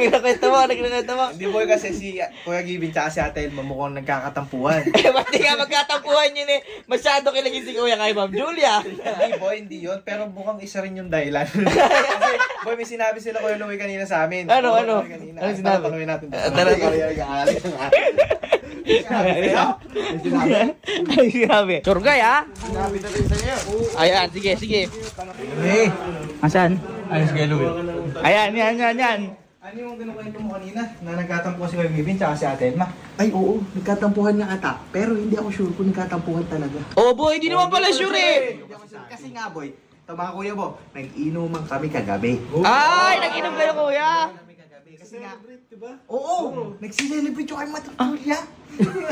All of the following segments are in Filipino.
Nagkikwento mo. Hindi boy kasi si Kuya Gibin tsaka si Ate Elma mukhang nagkakatampuhan. Eh, ba't di nga magkatampuhan yun eh? Masyado kilagin si Kuya kay Ma'am Julia. Hindi boy, hindi yun. Pero mukhang isa rin yung dahilan. Kasi boy, may sinabi sila Kuya Louie kanina sa amin. Ano? Kanina. Ano sinabi? Tanungin natin. Tara. Ay, sinabi. Surgay, ha? Sinabi na rin sa'yo. Ayan, sige. Hey! Asan? Ayos Kuya Louie. Ayan, yan. Ano yung kinukwento mo kanina na nagkatampuhan si Kuya Gibin tsaka si Ate Elma? Ay oo, nagkatampuhan nga ata. Pero hindi ako sure kung nagkatampuhan talaga. Oh boy, di naman pala sure eh. Hindi ako sure. Kasi nga boy, ito mga kuya mo, nag-inuman kami kagabi. Ay, nag-inom kayo kuya. Kasi nga, oo, nagsiselebrate yung kay Matutulia.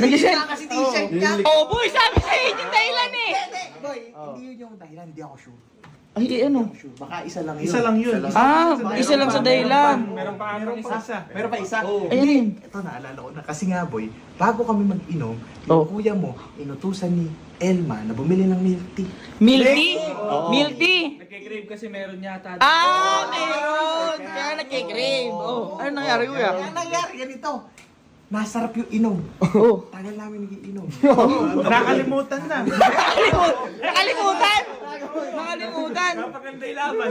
Nag-isel. Kasi t-shirt niya. Oh boy, sabi sa inyo dahilan eh. Boy, hindi yun yung dahilan, hindi ako sure. Ay, ano? Sure. Baka isa lang yun. Isa lang yun. Ah, isa lang sa dahilan. Meron pa isa. Meron pa isa. Ayun. Ito naalala ko na. Kasi nga boy, bago kami mag-inom, yung Oh. kuya mo, inutusan ni Elma na bumili ng milk tea. Milk tea? Milk tea? Nagkikrave kasi meron yata. Ah, meron. Kaya nagkikrave. Oh, ano nangyari kuya? Kaya nangyari ganito. Nasarap yung inom. Oh. Tagal namin nagiinom. Nakalimutan na. Nakalimutan? Napakaganda yung laban.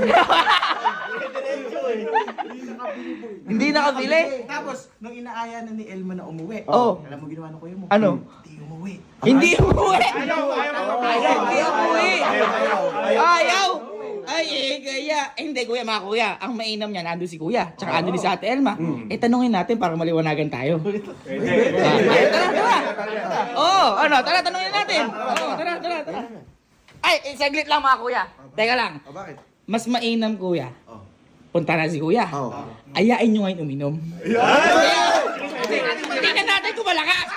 Hindi nakabili? Tapos, nung inaaya na ni Elma na umuwi, Oh. alam mo ginawa ng kuya mo? Ano? Hindi umuwi. Hindi umuwi. Ayaw. Hindi umuwi. Ayaw. Ay, kaya. Eh, hindi, kuya, mga kuya. Ang mainam niya, nandun si kuya. Tsaka nandun si Ate Elma. Eh, tanungin natin para maliwanagan tayo. Tara. Tara, tanungin natin. Tara. Ay, saglit lang mga kuya. Teka lang. Bakit? Mas mainam kuya. Punta na si kuya. Oo. Ayain nyo ngayon uminom. Tingnan natin kung malakas.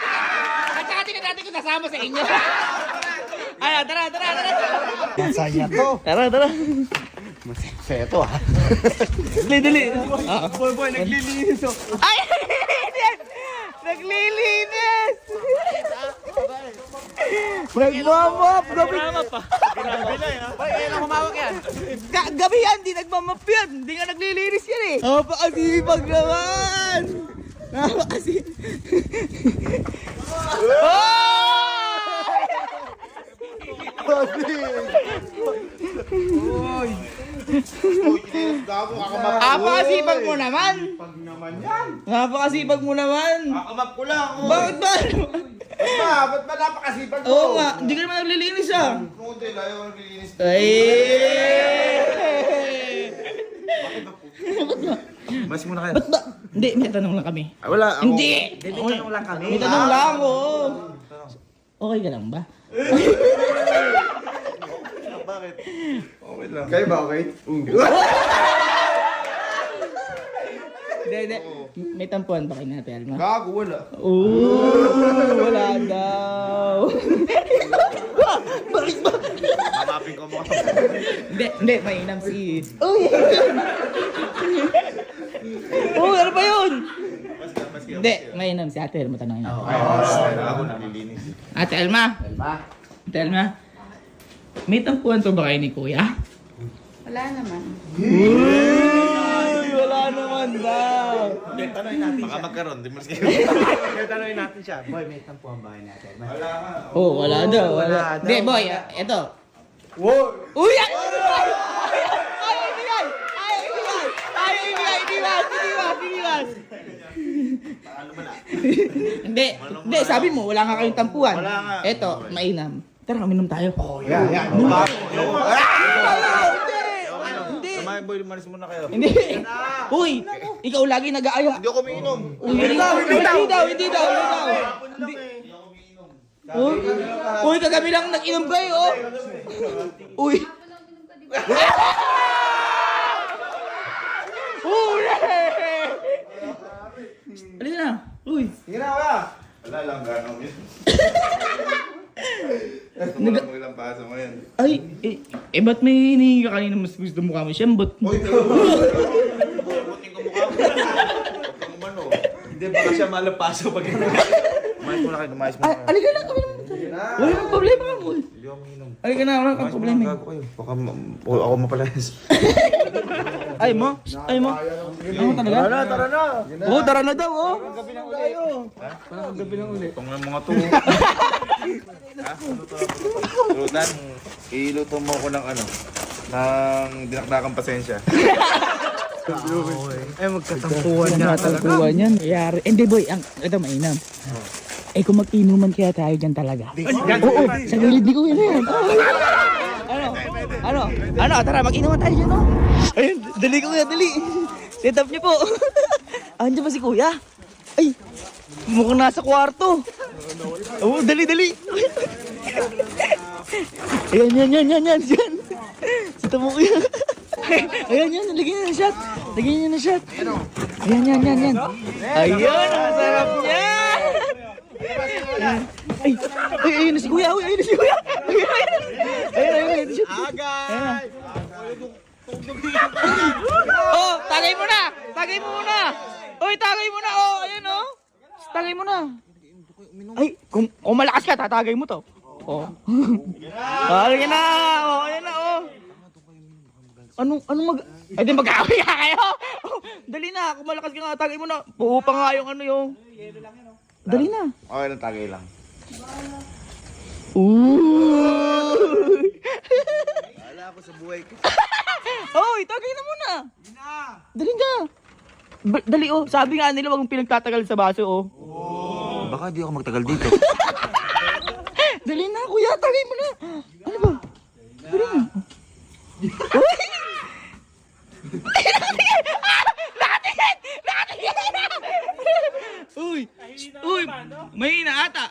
At saka tingnan natin kung nasama sa inyo. Ay, tara. Masaya to. Tara. Masaya to ha. Dali. Boy, naglilinis oh. Ay, naglilinis! Nagmamap! Gabi! Grabe na yan. Hoy, kailan humawak yan? Gabi yan! Di nagmamap yan! Hindi nga naglilinis yan eh! Napakasipag naman! Napakasipag mo naman! Pag naman yan. Napakasipag mo naman! Kakamap ko lang. Bakit ba? Ba't ba napakasipag ko? Oo nga, hindi ka naman naglilinis ah! Pumunta yun, ayaw ko naglilinis. Ay! Mas muna kayo. Ba't ba? Hindi, may tanong lang kami. Wala. Hindi! May tanong lang kami. May tanong lang, oo. Okay ka lang ba? Bakit? Okay lang. Kayo ba okay? Hindi. May tampuan ba kayo na, Telma? Gago, wala. Wala daw. Bakit ba? Mamapin ko mo. Hindi, mainam si... Uy! Ano ba yun? Hindi, mainam si Ate Elma, tanongin natin. Ako naglilinis. Ate Elma, may tampuan to ba kayo ni Kuya? Wala naman. Wala naman daw. Baka magkaroon, di mo sige. Tanongin natin siya. Boy, may tampuhan ba kayo natin? Wala nga. Oh, wala daw. Wala daw. Hindi, boy, eto. Wow! Uy! Ayaw ibigay! Iniwas! Hindi, sabi mo, wala nga kayong tampuhan. Wala nga. Eto, mainam. Tara, uminom tayo. Yeah. Hindi! Kamay boy, lumalis muna kayo. Hindi! Uy! Ikaw lagi nag-aaya. Hindi ako umiinom. Hindi daw. Uy, kagabi lang nag-inom kayo, oh! Uy! Alin na? Uy! Sige na, kuya. Wala lang, gano'n yun. Wala mo ilang paso mo yan. Ay, ba't may hinihingi ka kanina mas gusto mo kami siyembot? Uy, buting ko mukha mo. Huwag kang umano. Hindi, baka siya malapaso pag Kumain muna kayo, kumain muna kayo. Aliga lang kami naman. Wala nang problema ka mo. Hindi ako uminom. Ay ka na, wala kang problema. Gago kayo. Baka ako mapalayas. Ay mo? Ay mo? Ano talaga? Tara na! Oo, tara na daw, oh. Parang gabi lang ulit. Itong mga to. Ha? Rudan, iluto mo ko ng ano, ng dinakdakang pasensya. Ay, magkatampuan nga talaga. Natagpuan yan. Yari. Hindi boy, ito mainam. Eh kung mag-inuman kaya tayo dyan talaga. Oo, sa gilid ni Kuya na yan. Ano? Tara, mag-inuman tayo dyan, oh. Ayun, dali Kuya, dali. Set up niyo po. Andiyan ba si Kuya? Ay, mukhang nasa kwarto. Oo, dali. Ayan. Sita mo Kuya. Ayan, lagyan niyo ng shot. Ayan. Ayun, ang sarap niya. Ay, ayun na si Kuya. Ayun. Shot. Agay. Oh, tagay mo na. Oy, tagay mo na. Oh, ayun oh. Tagay mo na. Ay, kung malakas ka, tatagay mo to. Oh. Ayan na. Oh, ayan na oh. Anong ay di mag-aaway ka kayo. Oh, dali na, kung malakas ka nga, tagay mo na. Buo pa nga yung ano yung. Dali na. Okay lang, tagay lang. Wala ako sa buhay ko. Oy, tagay na muna. Dali na. Dali oh, sabi nga nila wag mong pinagtatagal sa baso oh. Baka di ako magtagal dito. Dali na kuya, tagay mo na. Ano ba? Dali na. Uy! Uy! Mahina ata.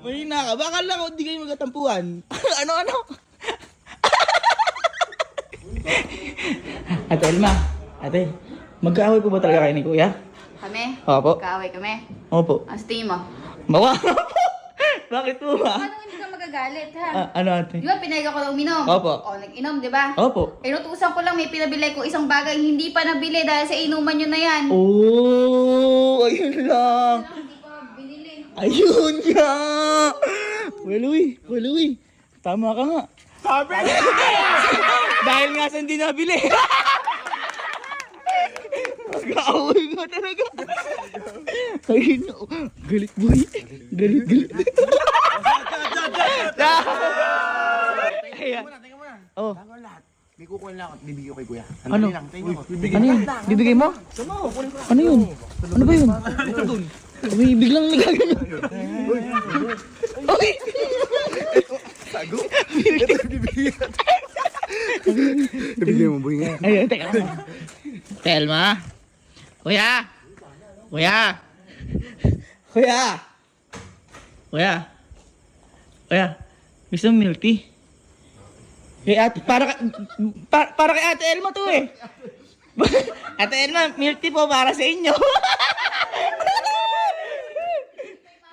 Mahina ka. Baka lang hindi kayo magkatampuhan. Ano? Ate Elma. Ate, magkaaway po ba talaga kayo ni Kuya? Kami? Opo. Kaaway kami. Opo. Ang tingin mo? Bawa. Bakit po ba? Paano hindi ka magagalit, ha? Ano ate? Di ba pinayag ako na uminom? Opo. O, nag-inom, di ba? Opo. Inutusan ko lang, may pinabili ko isang bagay hindi pa nabili dahil sa inuman nyo na yan. Oh, ayun lang. Hindi pa binili. Ayun nga. Waluy. Tama ka nga. Sabi! Dahil nga sa hindi nabili. Mag-aaway nga talaga. Ayun na. Galit boy. Galit. Ayan. Oh. May kukuha lang ako, bibigyan ko kay kuya. Ano? lang, tingnan mo. Ano yun? Bibigay mo? Ano yun? Ano ba yun? Uy, biglang nagaganyan. Uy! Sago? Bibigyan mo, boy nga. Ayun, teka lang. Telma. Kuya. Gusto mo milk tea? Kay ate, para kay Ate Elma to eh. Ate Elma, milk tea po para sa inyo. Mga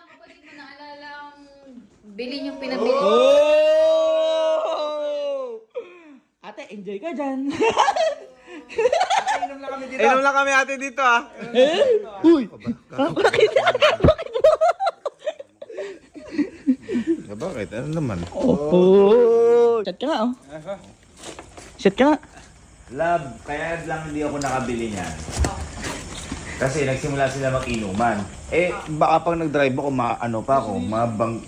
kapatid mo naalala ang bilhin yung pinabili. Oh! Ate, enjoy ka dyan. Inom lang kami ate dito ah. Uy! Bakit? Bakit? Ano naman? Oh! Chat ka nga oh. Chat ka nga. Love, kaya lang hindi ako nakabili niyan. Kasi nagsimula sila mag-inuman. Eh, baka pag nag-drive ako, malasing ako.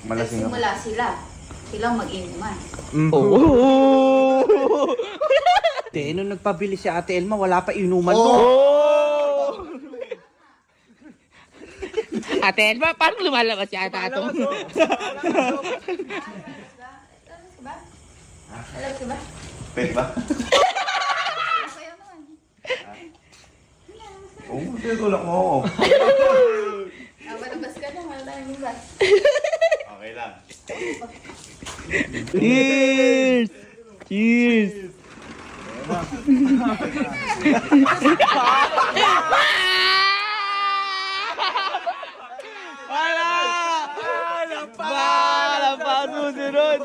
Nagsimula sila. Silang mag-inuman. Oh! Nung nagpabili si Ate Elma, wala pa inuman to. Oh! Ate Elma, parang lumalabas si Ate Atong. Alam ko ba? Pwede ba? Kaya naman. Oo, tinutulak mo ako. Malabas ka na, wala yung bas. Okay lang. Cheers! Wala pa susunod.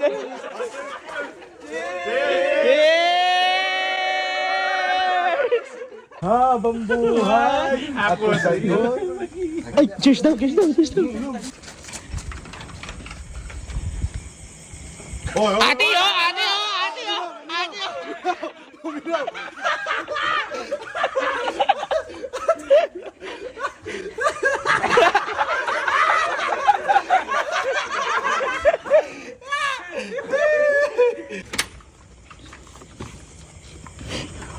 Habang buhay, ako sa'yo. Ay, cheers daw. Ate yo! Ate yo! Ate yo! Ate yo!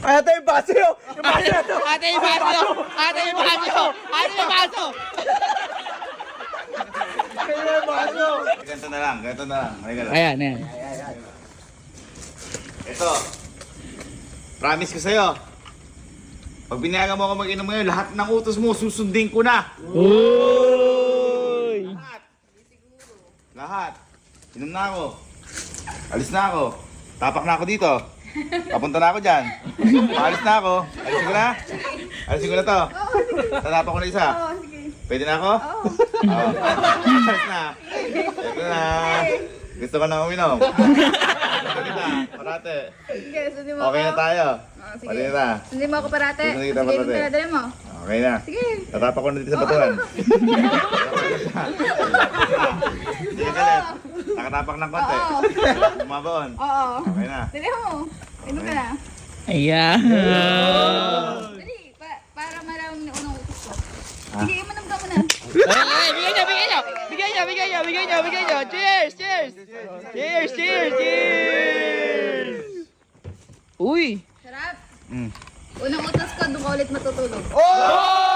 Ay, ito yung baso yun! Yung baso na to! Ate yung baso! Ate yung baso! Ate yung baso! Kaya yung baso! Ganito na lang, ganito na lang. Halika lang. Ayan, ayan. Ito. Promise ko sa'yo. Pag binayagan mo ako mag-inom ngayon, lahat ng utos mo, susundin ko na. Uy! Lahat. Inom na ako. Alis na ako. Tapak na ako dito. Papunta na ako dyan. Alis na ako. Alisin ko na. Alisin ko na to. Tatapak ko na isa. Pwede na ako? Oo. Alis na. Ito na. Gusto ko na uminom. Gusto kita. Parate. Sige, sundin mo Okay na ako. tayo. Sige. Pwede na. Sundin mo ako parate. Sundin kita Sige, parate. yung pinadala mo. Okay na. Sige. Tatapak ko na dito sa batuhan. Sige galit. Nakatapak ng konti. Oo. Bumabaon. Oo. Okay na. Dali mo. Inom ka na. Ayan. Dali. Para maraming na unang utos ko. Sige, imanom ka muna. Ay, bigyan niyo, bigyan niyo! Bigyan niyo, bigyan niyo, bigyan niyo, bigyan niyo! Cheers! Cheers! Cheers! Cheers! Cheers! Uy! Sarap. Mm. Unang utos ko, doon ka ulit matutulog. Oh!